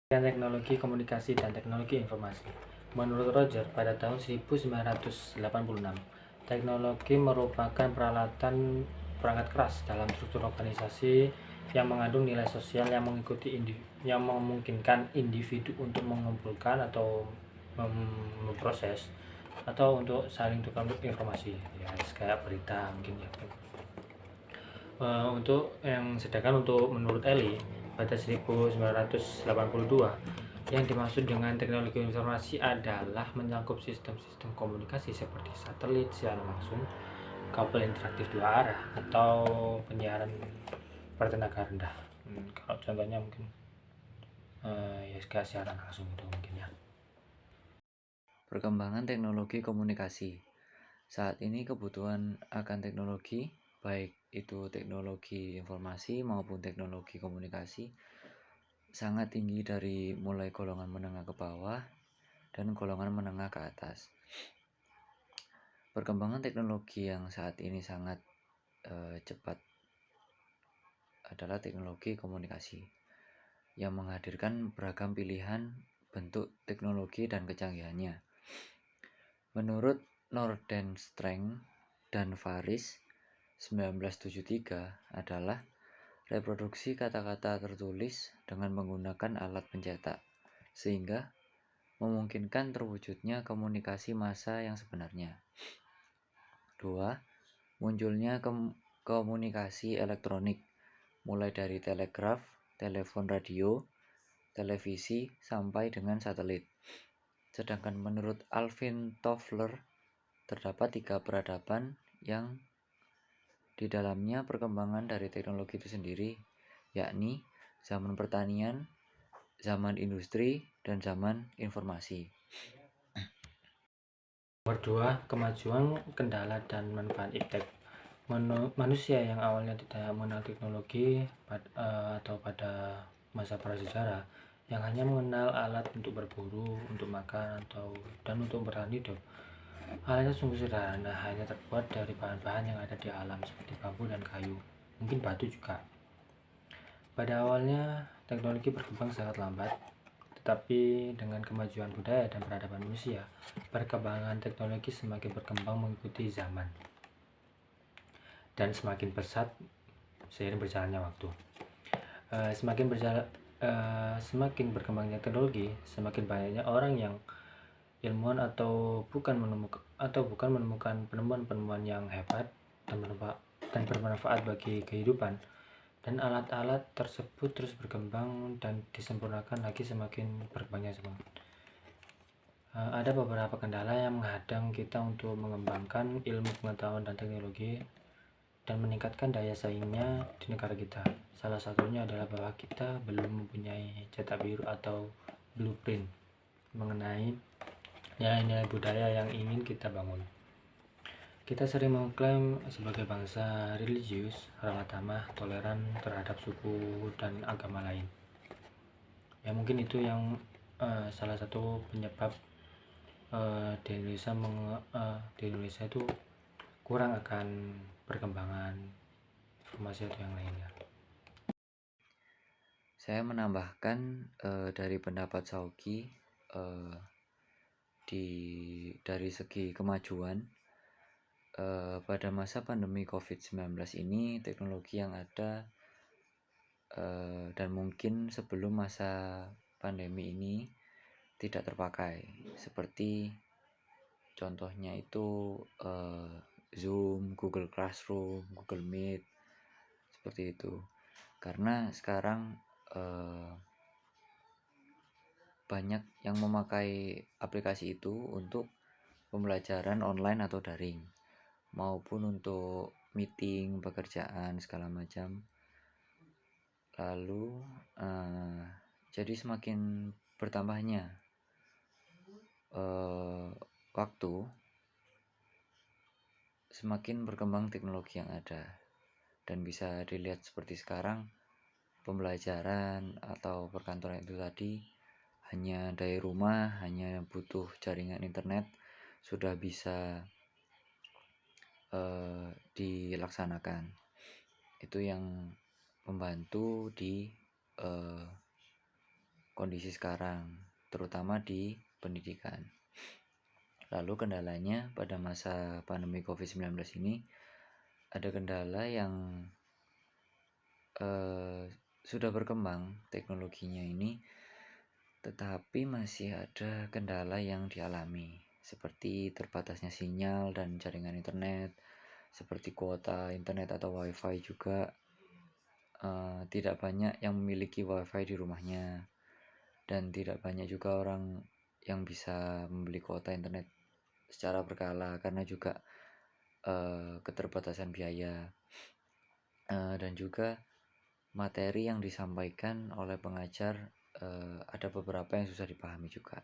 Teknologi komunikasi dan teknologi informasi. Menurut Roger, pada tahun 1986, teknologi merupakan perangkat keras dalam struktur organisasi yang mengandung nilai sosial yang memungkinkan individu untuk mengumpulkan atau memproses atau untuk saling tukar informasi, ya kayak berita mungkin ya. Sedangkan untuk menurut Eli pada 1982, yang dimaksud dengan teknologi informasi adalah menyangkut sistem-sistem komunikasi seperti satelit siaran langsung, kabel interaktif dua arah, atau penyiaran bertenaga rendah. Kalau contohnya mungkin ya kayak siaran langsung itu mungkin ya. Perkembangan teknologi komunikasi. Saat ini kebutuhan akan teknologi, baik itu teknologi informasi maupun teknologi komunikasi, sangat tinggi dari mulai golongan menengah ke bawah dan golongan menengah ke atas. Perkembangan teknologi yang saat ini sangat cepat adalah teknologi komunikasi yang menghadirkan beragam pilihan bentuk teknologi dan kecanggihannya. Menurut Nordenstreng dan Faris 1973 adalah reproduksi kata-kata tertulis dengan menggunakan alat pencetak, sehingga memungkinkan terwujudnya komunikasi massa yang sebenarnya. 2. Munculnya komunikasi elektronik, mulai dari telegraf, telepon radio, televisi, sampai dengan satelit. Sedangkan menurut Alvin Toffler, terdapat 3 peradaban yang di dalamnya perkembangan dari teknologi itu sendiri, yakni zaman pertanian, zaman industri, dan zaman informasi. Nomor 2, kemajuan, kendala, dan manfaat iptek. Manusia yang awalnya tidak mengenal teknologi atau pada masa prasejarah, yang hanya mengenal alat untuk berburu, untuk makan, dan untuk bertahan hidup. Alatnya sungguh sederhana, hanya terbuat dari bahan-bahan yang ada di alam seperti bambu dan kayu, mungkin batu juga. Pada awalnya, teknologi berkembang sangat lambat, tetapi dengan kemajuan budaya dan peradaban manusia, perkembangan teknologi semakin berkembang mengikuti zaman dan semakin pesat seiring berjalannya waktu. Semakin berkembangnya teknologi, semakin banyaknya orang yang ilmuwan atau bukan menemukan penemuan-penemuan yang hebat dan bermanfaat bagi kehidupan, dan alat-alat tersebut terus berkembang dan disempurnakan lagi semakin berkembangnya zaman. Ada beberapa kendala yang menghadang kita untuk mengembangkan ilmu pengetahuan dan teknologi dan meningkatkan daya saingnya di negara kita. Salah satunya adalah bahwa kita belum mempunyai cetak biru atau blueprint mengenai nilai-nilai budaya yang ingin kita bangun. Kita sering mengklaim sebagai bangsa religius, ramah tamah, toleran terhadap suku dan agama lain. Ya mungkin itu yang salah satu penyebab di Indonesia itu kurang akan perkembangan informasi atau yang lainnya. Saya menambahkan dari pendapat Sauki dari segi kemajuan pada masa pandemi COVID-19 ini, teknologi yang ada dan mungkin sebelum masa pandemi ini tidak terpakai, seperti contohnya itu Zoom, Google Classroom, Google Meet, seperti itu. Karena sekarang banyak yang memakai aplikasi itu untuk pembelajaran online atau daring, maupun untuk meeting, pekerjaan, segala macam. Lalu jadi semakin bertambahnya waktu, semakin berkembang teknologi yang ada. Dan bisa dilihat seperti sekarang, pembelajaran atau perkantoran itu tadi hanya dari rumah, hanya butuh jaringan internet sudah bisa dilaksanakan. Itu yang membantu di kondisi sekarang, terutama di pendidikan. Lalu kendalanya pada masa pandemi COVID-19 ini ada kendala yang sudah berkembang teknologinya ini, tetapi masih ada kendala yang dialami, seperti terbatasnya sinyal dan jaringan internet, seperti kuota internet atau wifi juga. Tidak banyak yang memiliki wifi di rumahnya, dan tidak banyak juga orang yang bisa membeli kuota internet secara berkala karena juga keterbatasan biaya, dan juga materi yang disampaikan oleh pengajar ada beberapa yang susah dipahami juga.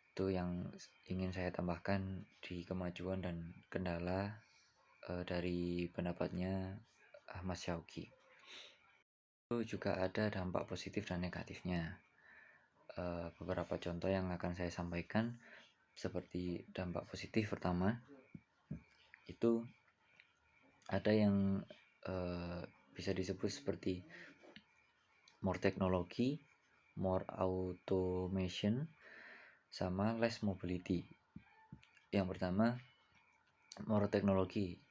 Itu yang ingin saya tambahkan di kemajuan dan kendala dari pendapatnya Ahmad Syauqi. Itu juga ada dampak positif dan negatifnya. Beberapa contoh yang akan saya sampaikan, seperti dampak positif pertama, itu ada yang bisa disebut seperti more teknologi, more automation, sama less mobility. Yang pertama, more teknologi.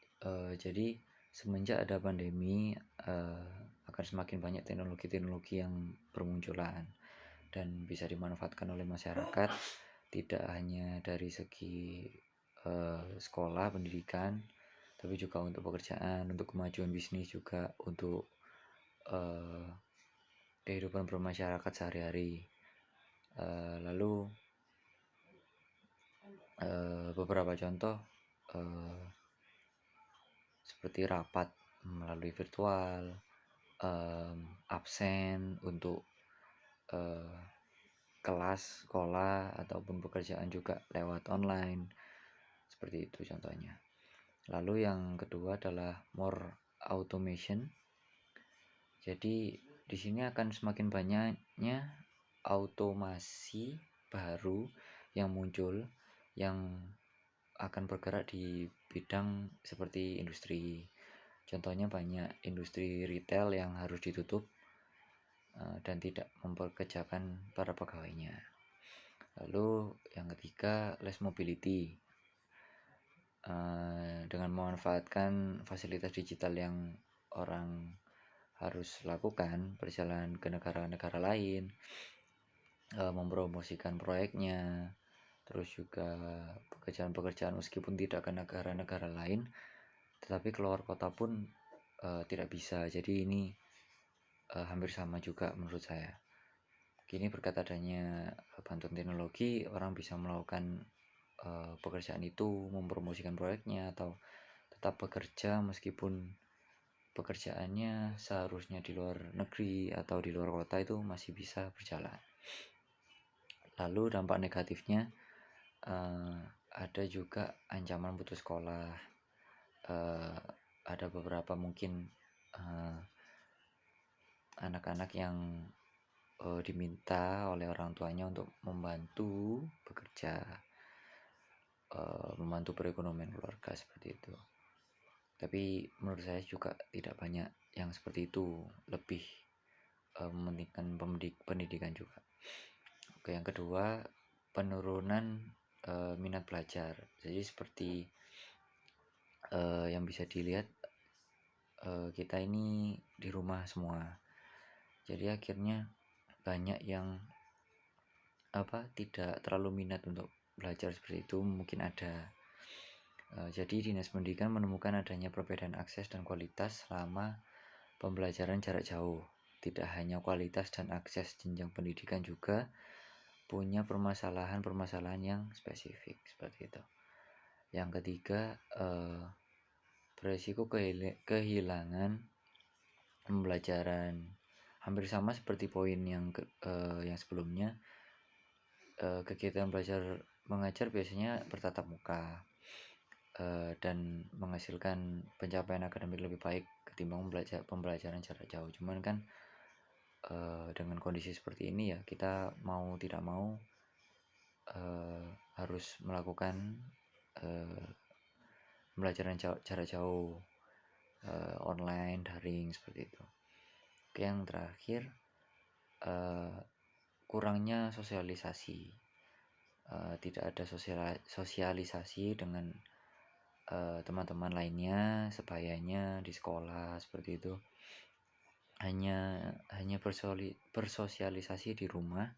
Jadi semenjak ada pandemi, akan semakin banyak teknologi-teknologi yang bermunculan dan bisa dimanfaatkan oleh masyarakat, tidak hanya dari segi sekolah, pendidikan, tapi juga untuk pekerjaan, untuk kemajuan bisnis, juga untuk kehidupan bermasyarakat sehari-hari. Lalu beberapa contoh seperti rapat melalui virtual, absen untuk kelas sekolah ataupun pekerjaan juga lewat online, seperti itu contohnya. Lalu yang kedua adalah more automation. Jadi di sini akan semakin banyaknya automasi baru yang muncul, yang akan bergerak di bidang seperti industri. Contohnya banyak industri retail yang harus ditutup dan tidak mempekerjakan para pegawainya. Lalu yang ketiga, less mobility. Dengan memanfaatkan fasilitas digital yang orang harus lakukan, perjalanan ke negara-negara lain, mempromosikan proyeknya, terus juga pekerjaan-pekerjaan meskipun tidak ke negara-negara lain, tetapi keluar kota pun tidak bisa. Jadi ini hampir sama juga menurut saya. Kini berkat adanya bantuan teknologi, orang bisa melakukan pekerjaan itu, mempromosikan proyeknya, atau tetap bekerja meskipun pekerjaannya seharusnya di luar negeri atau di luar kota, itu masih bisa berjalan. Lalu dampak negatifnya, ada juga ancaman putus sekolah. Ada beberapa mungkin anak-anak yang diminta oleh orang tuanya untuk membantu bekerja, membantu perekonomian keluarga, seperti itu. Tapi menurut saya juga tidak banyak yang seperti itu, lebih mementingkan pendidikan juga. Oke, yang kedua, penurunan minat belajar. Jadi seperti yang bisa dilihat, kita ini di rumah semua, jadi akhirnya banyak yang tidak terlalu minat untuk belajar seperti itu, mungkin ada. Jadi Dinas Pendidikan menemukan adanya perbedaan akses dan kualitas selama pembelajaran jarak jauh. Tidak hanya kualitas dan akses jenjang pendidikan, juga punya permasalahan-permasalahan yang spesifik, seperti itu. Yang ketiga, beresiko kehilangan pembelajaran. Hampir sama seperti poin yang sebelumnya. Kegiatan belajar mengajar biasanya bertatap muka dan menghasilkan pencapaian akademik lebih baik ketimbang pembelajaran jarak jauh. Cuman kan dengan kondisi seperti ini ya, kita mau tidak mau harus melakukan pembelajaran jarak jauh, online, daring, seperti itu. Oke, yang terakhir, kurangnya sosialisasi. Tidak ada sosialisasi dengan teman-teman lainnya sebayanya di sekolah seperti itu. Hanya bersosialisasi di rumah,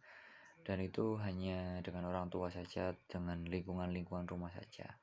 dan itu hanya dengan orang tua saja, dengan lingkungan rumah saja.